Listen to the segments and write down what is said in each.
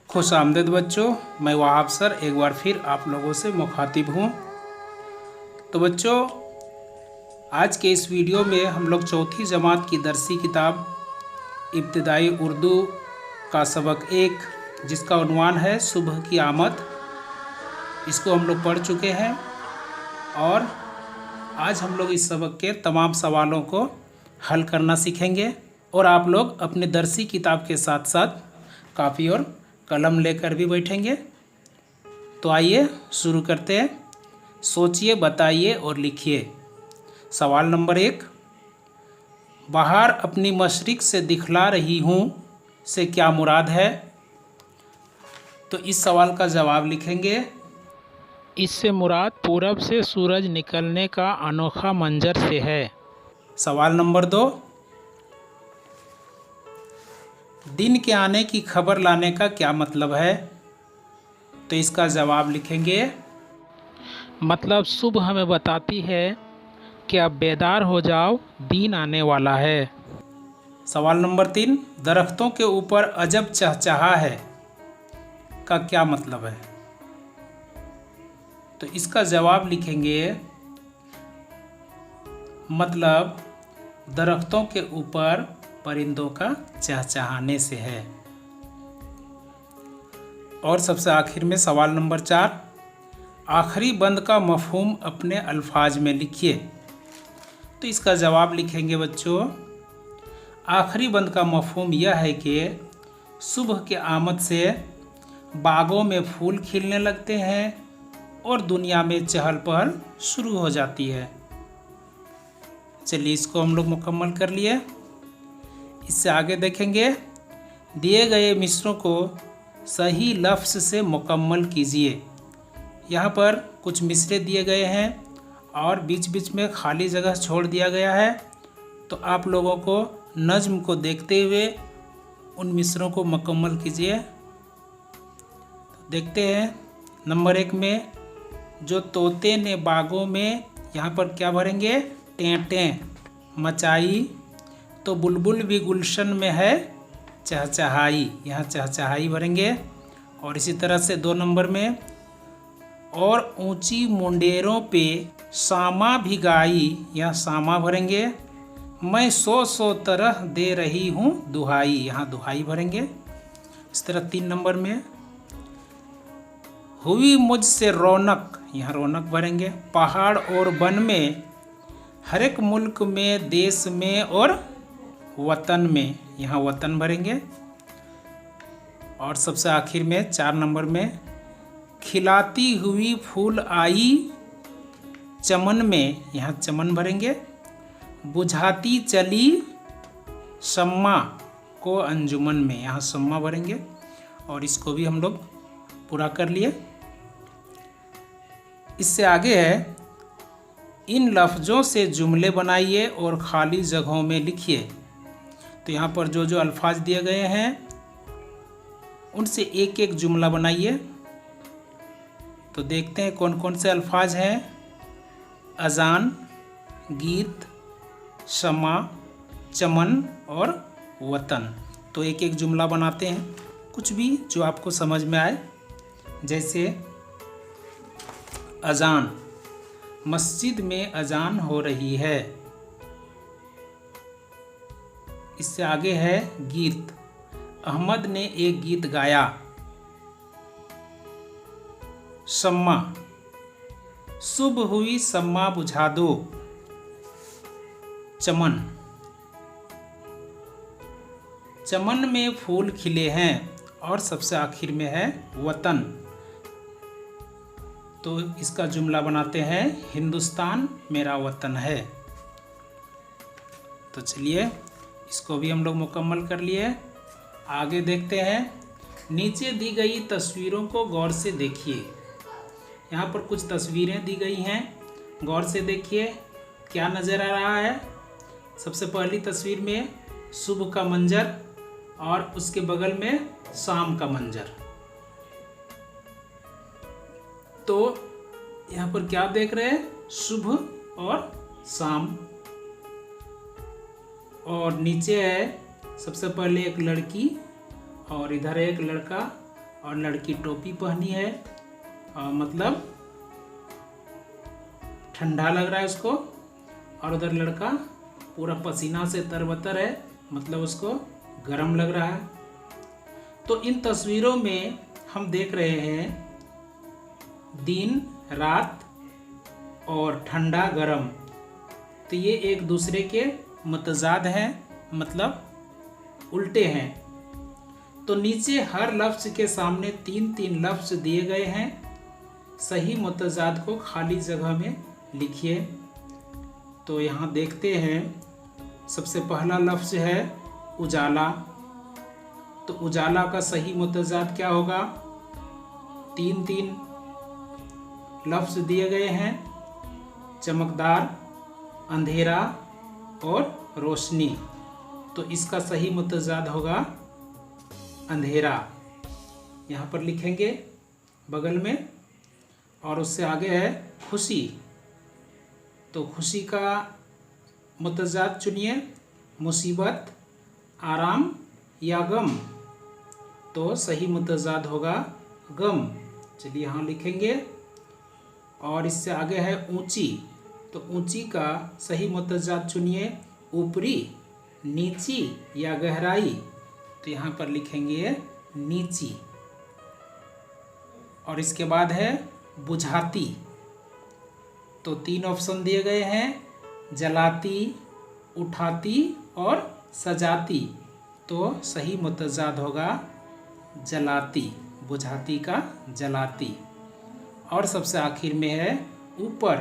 खुश आमदीद बच्चों, मैं वहाब सर एक बार फिर आप लोगों से मुखातिब हूँ। तो बच्चों, आज के इस वीडियो में हम लोग चौथी जमात की दरसी किताब इब्तिदाई उर्दू का सबक 1, जिसका उन्वान है सुबह की आमद, इसको हम लोग पढ़ चुके हैं। और आज हम लोग इस सबक के तमाम सवालों को हल करना सीखेंगे। और आप लोग अपने दरसी किताब के साथ साथ कापी और कलम लेकर भी बैठेंगे। तो आइए शुरू करते हैं। सोचिए, बताइए और लिखिए। सवाल नंबर 1, बाहर अपनी मशरिक से दिखला रही हूँ से क्या मुराद है? तो इस सवाल का जवाब लिखेंगे, इससे मुराद पूरब से सूरज निकलने का अनोखा मंजर से है। सवाल नंबर 2, दिन के आने की खबर लाने का क्या मतलब है? तो इसका जवाब लिखेंगे, मतलब सुबह हमें बताती है कि अब बेदार हो जाओ, दिन आने वाला है। सवाल नंबर 3, दरख्तों के ऊपर अजब चहचहा है का क्या मतलब है? तो इसका जवाब लिखेंगे, मतलब दरख्तों के ऊपर परिंदों का चहचहाने से है। और सबसे आखिर में सवाल नंबर 4, आखिरी बंद का मफहूम अपने अल्फाज में लिखिए। तो इसका जवाब लिखेंगे बच्चों, आखिरी बंद का मफहूम यह है कि सुबह के आमद से बागों में फूल खिलने लगते हैं और दुनिया में चहल पहल शुरू हो जाती है। चलिए, इसको हम लोग मुकम्मल कर लिए। इससे आगे देखेंगे, दिए गए मिसरों को सही लफ्ज़ से मुकम्मल कीजिए। यहाँ पर कुछ मिसरे दिए गए हैं और बीच बीच में खाली जगह छोड़ दिया गया है। तो आप लोगों को नज़्म को देखते हुए उन मिसरों को मुकम्मल कीजिए। देखते हैं, नंबर 1 में, जो तोते ने बागों में, यहाँ पर क्या भरेंगे? टें टें मचाई, तो बुलबुल भी गुलशन में है चहचहाई, यहाँ चहचहाई भरेंगे। और इसी तरह से 2 नंबर में, और ऊंची मुंडेरों पे सामा भी गाई, यहाँ सामा भरेंगे। मैं सौ सौ तरह दे रही हूँ दुहाई, यहाँ दुहाई भरेंगे। इस तरह 3 नंबर में, हुई मुझसे रौनक, यहाँ रौनक भरेंगे। पहाड़ और वन में, हर एक मुल्क में, देश में और वतन में, यहाँ वतन भरेंगे। और सबसे आखिर में 4 नंबर में, खिलाती हुई फूल आई चमन में, यहाँ चमन भरेंगे। बुझाती चली शम्मा को अंजुमन में, यहाँ शम्मा भरेंगे। और इसको भी हम लोग पूरा कर लिए। इससे आगे है, इन लफ्ज़ों से जुमले बनाइए और खाली जगहों में लिखिए। तो यहाँ पर जो जो अल्फाज दिए गए हैं उनसे एक एक जुमला बनाइए। तो देखते हैं कौन कौन से अल्फाज हैं। अजान, गीत, शमा, चमन और वतन। तो एक एक जुमला बनाते हैं, कुछ भी जो आपको समझ में आए। जैसे अजान, मस्जिद में अजान हो रही है। इससे आगे है गीत, अहमद ने एक गीत गाया। शम्मा, सुबह हुई शम्मा बुझा दो। चमन, चमन में फूल खिले हैं। और सबसे आखिर में है वतन। तो इसका जुमला बनाते हैं, हिंदुस्तान मेरा वतन है। तो चलिए, इसको भी हम लोग मुकम्मल कर लिए। आगे देखते हैं, नीचे दी गई तस्वीरों को गौर से देखिए। यहाँ पर कुछ तस्वीरें दी गई हैं, गौर से देखिए क्या नज़र आ रहा है। सबसे पहली तस्वीर में सुबह का मंजर और उसके बगल में शाम का मंजर। तो यहाँ पर क्या देख रहे हैं? सुबह और शाम। और नीचे है सबसे पहले एक लड़की और इधर एक लड़का, और लड़की टोपी पहनी है मतलब ठंडा लग रहा है उसको, और उधर लड़का पूरा पसीना से तरबतर है मतलब उसको गर्म लग रहा है। तो इन तस्वीरों में हम देख रहे हैं दिन रात और ठंडा गर्म, तो ये एक दूसरे के मुतजाद हैं मतलब उल्टे हैं। तो नीचे हर लफ्ज़ के सामने 3-3 लफ्ज़ दिए गए हैं, सही मुतजाद को खाली जगह में लिखिए। तो यहाँ देखते हैं, सबसे पहला लफ्ज़ है उजाला, तो उजाला का सही मुतजाद क्या होगा? 3-3 लफ्ज़ दिए गए हैं, चमकदार, अंधेरा और रोशनी, तो इसका सही मुतजाद होगा अंधेरा। यहाँ पर लिखेंगे बगल में। और उससे आगे है खुशी, तो खुशी का मुतजाद चुनिए, मुसीबत, आराम या गम, तो सही मुतजाद होगा गम। चलिए यहाँ लिखेंगे। और इससे आगे है ऊंची, तो ऊंची का सही मुतजाद चुनिए, ऊपरी, नीची या गहराई, तो यहाँ पर लिखेंगे नीची। और इसके बाद है बुझाती, तो 3 ऑप्शन दिए गए हैं, जलाती, उठाती और सजाती, तो सही मुतजाद होगा जलाती, बुझाती का जलाती। और सबसे आखिर में है ऊपर,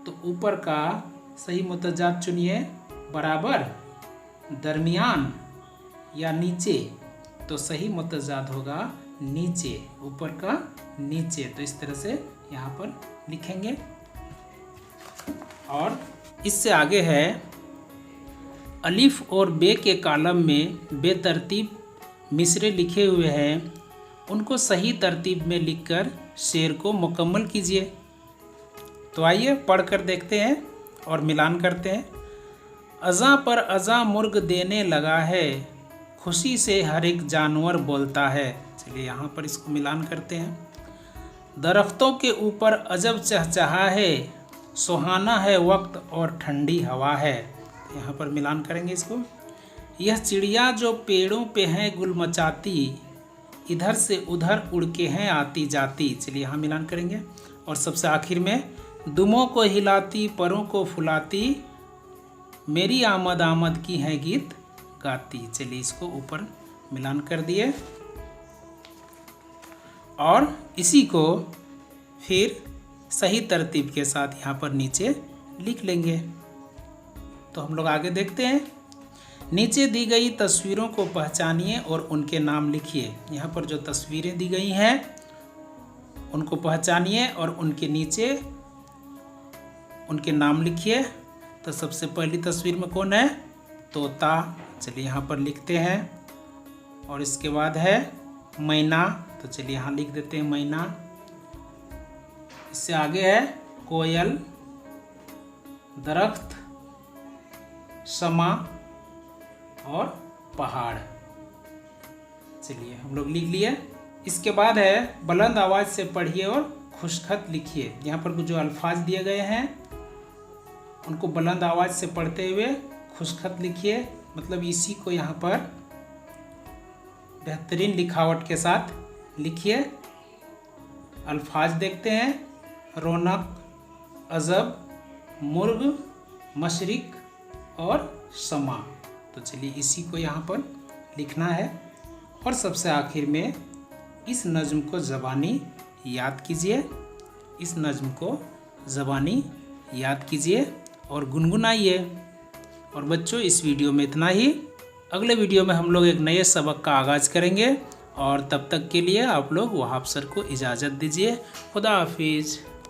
तो ऊपर का सही मुतजाद चुनिए, बराबर, दरमियान या नीचे, तो सही मुतजाद होगा नीचे, ऊपर का नीचे। तो इस तरह से यहाँ पर लिखेंगे। और इससे आगे है अलिफ और बे के कॉलम में बेतरतीब मिसरे लिखे हुए हैं, उनको सही तरतीब में लिखकर शेर को मुकम्मल कीजिए। तो आइए पढ़कर देखते हैं और मिलान करते हैं। अज़ां पर अज़ां मुर्ग देने लगा है, खुशी से हर एक जानवर बोलता है। चलिए यहाँ पर इसको मिलान करते हैं। दरख्तों के ऊपर अजब चहचहा है, सुहाना है वक्त और ठंडी हवा है। यहाँ पर मिलान करेंगे इसको। यह चिड़िया जो पेड़ों पे हैं गुल मचाती, इधर से उधर उड़ के हैं आती जाती। चलिए यहाँ मिलान करेंगे। और सबसे आखिर में, दुमों को हिलाती परों को फुलाती, मेरी आमद आमद की है गीत गाती। चलिए इसको ऊपर मिलान कर दिए। और इसी को फिर सही तरतीब के साथ यहाँ पर नीचे लिख लेंगे। तो हम लोग आगे देखते हैं। नीचे दी गई तस्वीरों को पहचानिए और उनके नाम लिखिए। यहाँ पर जो तस्वीरें दी गई हैं उनको पहचानिए और उनके नीचे उनके नाम लिखिए। तो सबसे पहली तस्वीर में कौन है? तोता। चलिए यहाँ पर लिखते हैं। और इसके बाद है मैना, तो चलिए यहाँ लिख देते हैं मैना। इससे आगे है कोयल, दरख्त, समा और पहाड़। चलिए हम लोग लिख लिए। इसके बाद है बुलंद आवाज़ से पढ़िए और खुशखत लिखिए। यहाँ पर जो अल्फाज दिए गए हैं उनको बुलंद आवाज़ से पढ़ते हुए खुशखत लिखिए, मतलब इसी को यहाँ पर बेहतरीन लिखावट के साथ लिखिए। अल्फाज देखते हैं, रौनक, अजब, मुर्ग, मशरिक और समा। तो चलिए इसी को यहाँ पर लिखना है। और सबसे आखिर में इस नज़्म को ज़बानी याद कीजिए, इस नज़्म को ज़बानी याद कीजिए और गुनगुनाइए। और बच्चों इस वीडियो में इतना ही। अगले वीडियो में हम लोग एक नए सबक का आगाज़ करेंगे और तब तक के लिए आप लोग वहाब सर को इजाज़त दीजिए। खुदा हाफिज़।